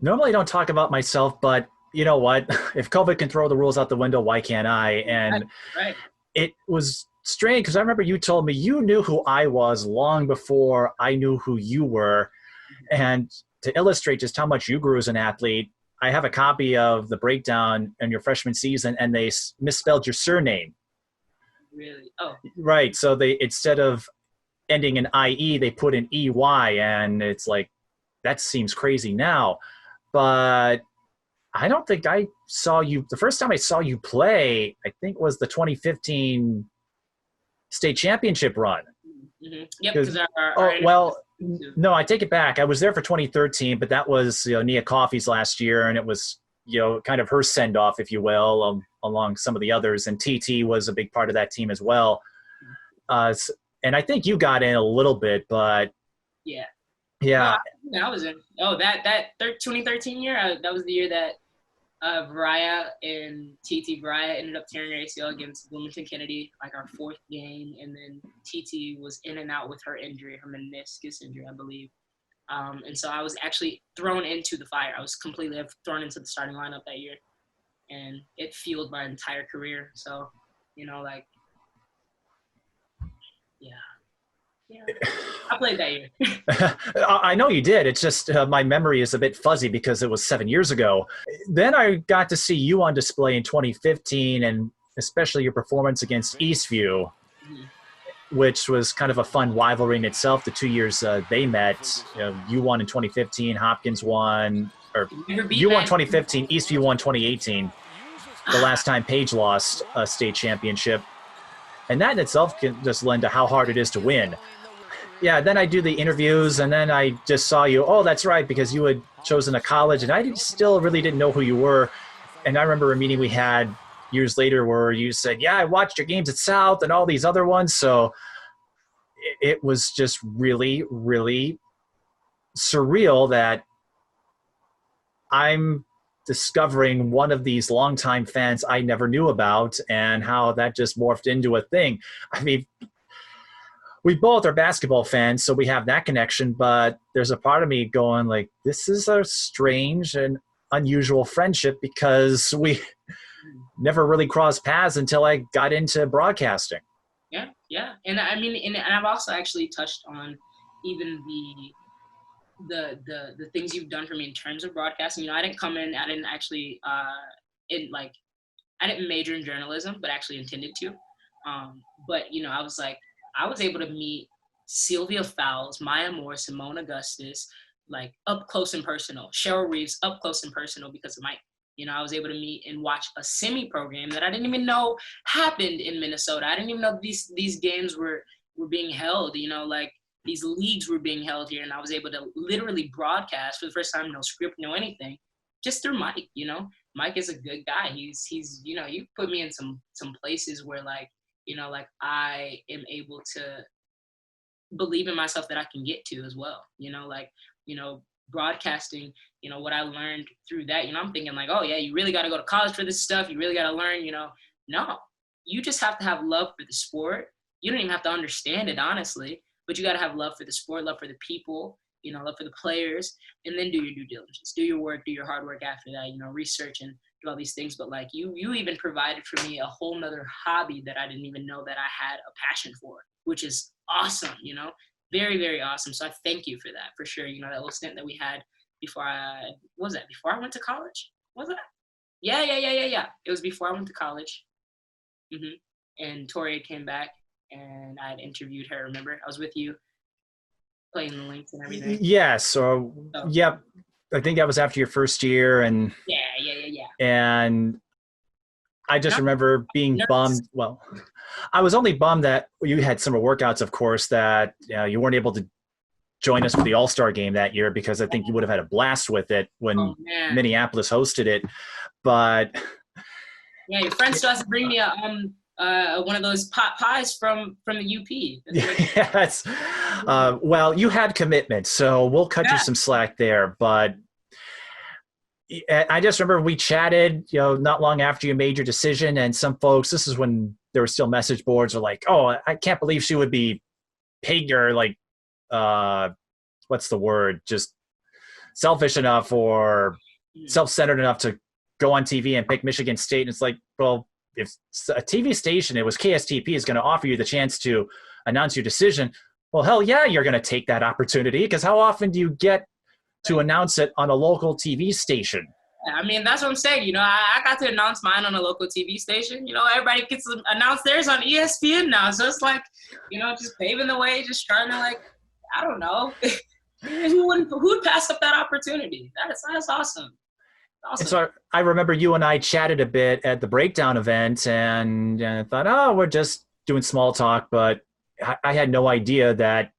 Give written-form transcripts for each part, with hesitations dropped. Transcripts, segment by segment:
Normally I don't talk about myself, but you know what? If COVID can throw the rules out the window, why can't I? Right. And Right. it was strange because I remember you told me you knew who I was long before I knew who you were. And to illustrate just how much you grew as an athlete, I have a copy of the breakdown in your freshman season, and they misspelled your surname. Really. Oh, Right. So they, instead of ending in IE, they put in EY, and it's like, that seems crazy now. But I don't think I saw you. The first time I saw you play, I think was the 2015 state championship run. yep. Because Because, our oh, well, interview. no, I take it back. I was there for 2013, but that was, Nia Coffey's last year, and it was, kind of her send off, if you will, along some of the others. And TT was a big part of that team as well. And I think you got in a little bit, but Yeah. No, yeah, I was in. Oh, that 2013 year. That was the year that Varaya and TT Varaya ended up tearing her ACL against Bloomington Kennedy, like our fourth game, and then TT was in and out with her injury, her meniscus injury, I believe. And so I was actually thrown into the fire. I was completely thrown into the starting lineup that year, and it fueled my entire career. So, like, yeah, yeah, I played that year. I know you did. It's just my memory is a bit fuzzy because it was 7 years ago. Then I got to see you on display in 2015, and especially your performance against Eastview, Mhm. which was kind of a fun rivalry in itself. The 2 years they met, you won in 2015, Hopkins won, or Never beat you won that. 2015, Eastview won 2018. The last time Page lost a state championship, and that in itself can just lend to how hard it is to win. Yeah, then I do the interviews, and then I just saw you. Oh, that's right, because you had chosen a college, and I still really didn't know who you were. And I remember a meeting we had years later where you said, "Yeah, I watched your games at South and all these other ones." So it was just really, really surreal that I'm discovering one of these longtime fans I never knew about, and how that just morphed into a thing. I mean, we both are basketball fans, so we have that connection, but there's a part of me going like, this is a strange and unusual friendship because we never really crossed paths until I got into broadcasting. Yeah, yeah, and I mean, and I've also actually touched on even the things you've done for me in terms of broadcasting. I didn't come in, I didn't actually in like I didn't major in journalism, but actually intended to. But I was able to meet Sylvia Fowles, Maya Moore, Simone Augustus, like up close and personal. Cheryl Reeves, up close and personal because of Mike. I was able to meet and watch a semi program that I didn't even know happened in Minnesota. I didn't even know these games were being held. Like these leagues were being held here, and I was able to literally broadcast for the first time, no script, no anything, just through Mike. Mike is a good guy. He's you put me in some places where like I am able to believe in myself that I can get to as well. Broadcasting, what I learned through that, I'm thinking like, oh yeah, you really got to go to college for this stuff. You really got to learn, no, you just have to have love for the sport. You don't even have to understand it, honestly, but you got to have love for the sport, love for the people, love for the players, and then do your due diligence, do your work, do your hard work after that, research and do all these things. But like you even provided for me a whole nother hobby that I didn't even know that I had a passion for, which is awesome, very, very awesome. So I thank you for that, for sure. That little stint that we had before before I went to college? Was that? Yeah. It was before I went to college. And Tori came back and I had interviewed her. Remember, I was with you playing the links and everything. Yes. So, yep. I think that was after your first year, and Yeah. and I just remember being bummed. Well, I was only bummed that you had summer workouts, of course, that you weren't able to join us for the All-Star game that year, because I think you would have had a blast with it when Minneapolis hosted it. But yeah, your friend still has to bring me one of those pot pies from the UP. Yes. Well, you had commitment, so we'll cut you some slack there. But I just remember we chatted, not long after you made your decision, and some folks, this is when there were still message boards, are like, oh, I can't believe she would be paid, or like, what's the word? Just selfish enough or Mm. self-centered enough to go on TV and pick Michigan State. And it's like, well, if a TV station, it was KSTP, is going to offer you the chance to announce your decision, well, hell yeah, you're going to take that opportunity, because how often do you get to announce it on a local TV station? I mean, that's what I'm saying. You know, I got to announce mine on a local TV station. You know, everybody gets to announce theirs on ESPN now. So it's like, you know, just paving the way, just trying to, like, I don't know. Who'd pass up that opportunity? That's awesome. Awesome. And so I remember you and I chatted a bit at the breakdown event, and I thought, oh, we're just doing small talk, but I had no idea that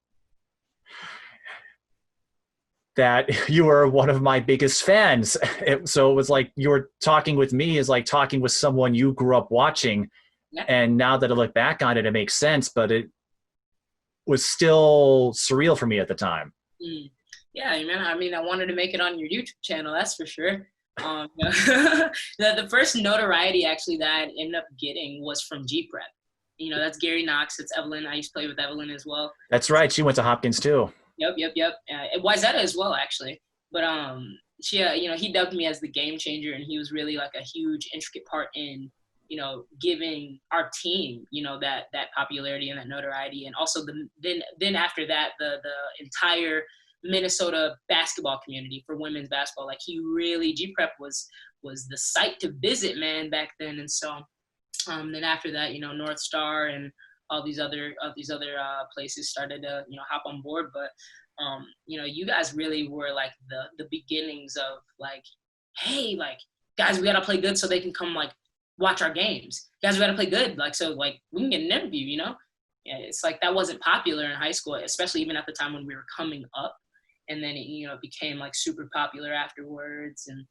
you were one of my biggest fans. So it was like you were talking with me is like talking with someone you grew up watching. Yeah. And now that I look back on it, it makes sense, but it was still surreal for me at the time. Yeah, man. I mean, I wanted to make it on your YouTube channel, that's for sure. The first notoriety actually that I ended up getting was from G-Prep. You know, that's Gary Knox. It's Evelyn. I used to play with Evelyn as well. That's right. She went to Hopkins too. Yep. Wyzetta as well, actually. But she, you know, he dubbed me as the game changer, and he was really like a huge, intricate part in, you know, giving our team, you know, that popularity and that notoriety, and also then after that, the entire Minnesota basketball community for women's basketball. Like, he really, G-Prep was the site to visit, man, back then. And so then after that, you know, North Star and all these other places started to, you know, hop on board. But you know, you guys really were like the beginnings of like, hey, like, guys, we gotta play good so they can come like watch our games. Guys, we gotta play good, like, so like we can get an interview, you know? Yeah, it's like that wasn't popular in high school, especially even at the time when we were coming up. And then it, you know, became like super popular afterwards. And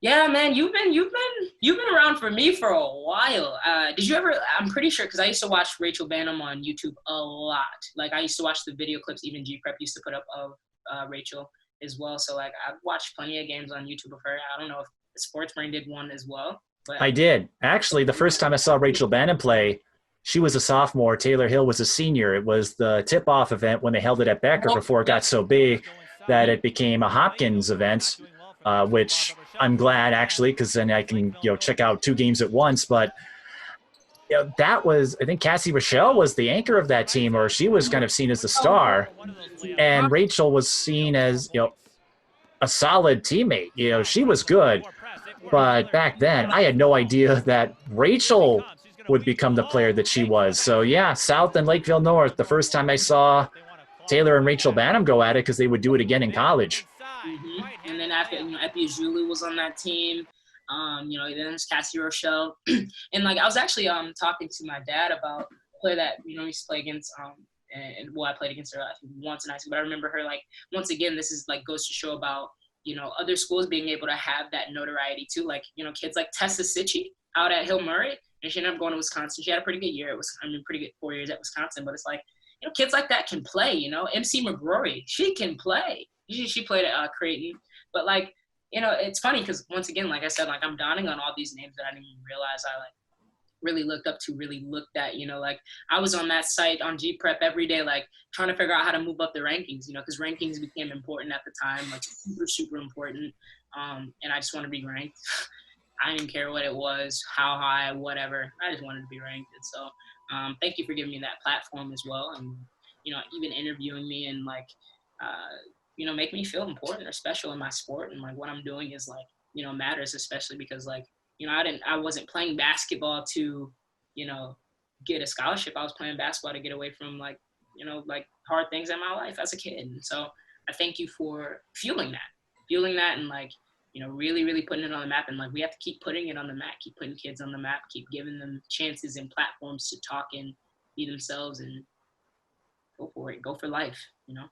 yeah, man, you've been around for me for a while. Did you ever? I'm pretty sure, because I used to watch Rachel Bannum on YouTube a lot. Like, I used to watch the video clips. Even G-Prep used to put up of Rachel as well. So like, I've watched plenty of games on YouTube of her. I don't know if Sports Brain did one as well. But I did. Actually, the first time I saw Rachel Bannum play, she was a sophomore. Taylor Hill was a senior. It was the tip-off event when they held it at Becker before it got so big that it became a Hopkins event, which I'm glad, actually, because then I can, you know, check out 2 games at once. But you know, that was, I think Cassie Rochelle was the anchor of that team, or she was kind of seen as the star, and Rachel was seen as, you know, a solid teammate. You know, she was good, but back then I had no idea that Rachel would become the player that she was. So yeah, South and Lakeville North, the first time I saw Taylor and Rachel Bannum go at it, because they would do it again in college. Mm-hmm. And then after, you know, Epi Azulu was on that team. You know, then there's Cassie Rochelle. And like, I was actually talking to my dad about a player that, you know, we used to play against, and well, I played against her I think once in high school, but I remember her, like, once again, this is like goes to show about, you know, other schools being able to have that notoriety too. Like, you know, kids like Tessa Sitchie out at Hill Murray, and she ended up going to Wisconsin. She had a pretty good year. It was, I mean, pretty good 4 years at Wisconsin, but it's like, you know, kids like that can play, you know. MC McGrory, she can play. She played at Creighton. But like, you know, it's funny because once again, like I said, like, I'm dawning on all these names that I didn't even realize I like really looked up to, really looked at, you know. Like, I was on that site on G-Prep every day, like trying to figure out how to move up the rankings, you know, because rankings became important at the time, like super important. And I just want to be ranked. I didn't care what it was, how high, whatever. I just wanted to be ranked. And so thank you for giving me that platform as well. And, you know, even interviewing me and like, you know, make me feel important or special in my sport. And like, what I'm doing is like, you know, matters, especially because like, you know, I wasn't playing basketball to, you know, get a scholarship. I was playing basketball to get away from like, you know, like hard things in my life as a kid. And so I thank you for fueling that and like, you know, really putting it on the map. And like, we have to keep putting it on the map, keep putting kids on the map, keep giving them chances and platforms to talk and be themselves and go for it, go for life, you know?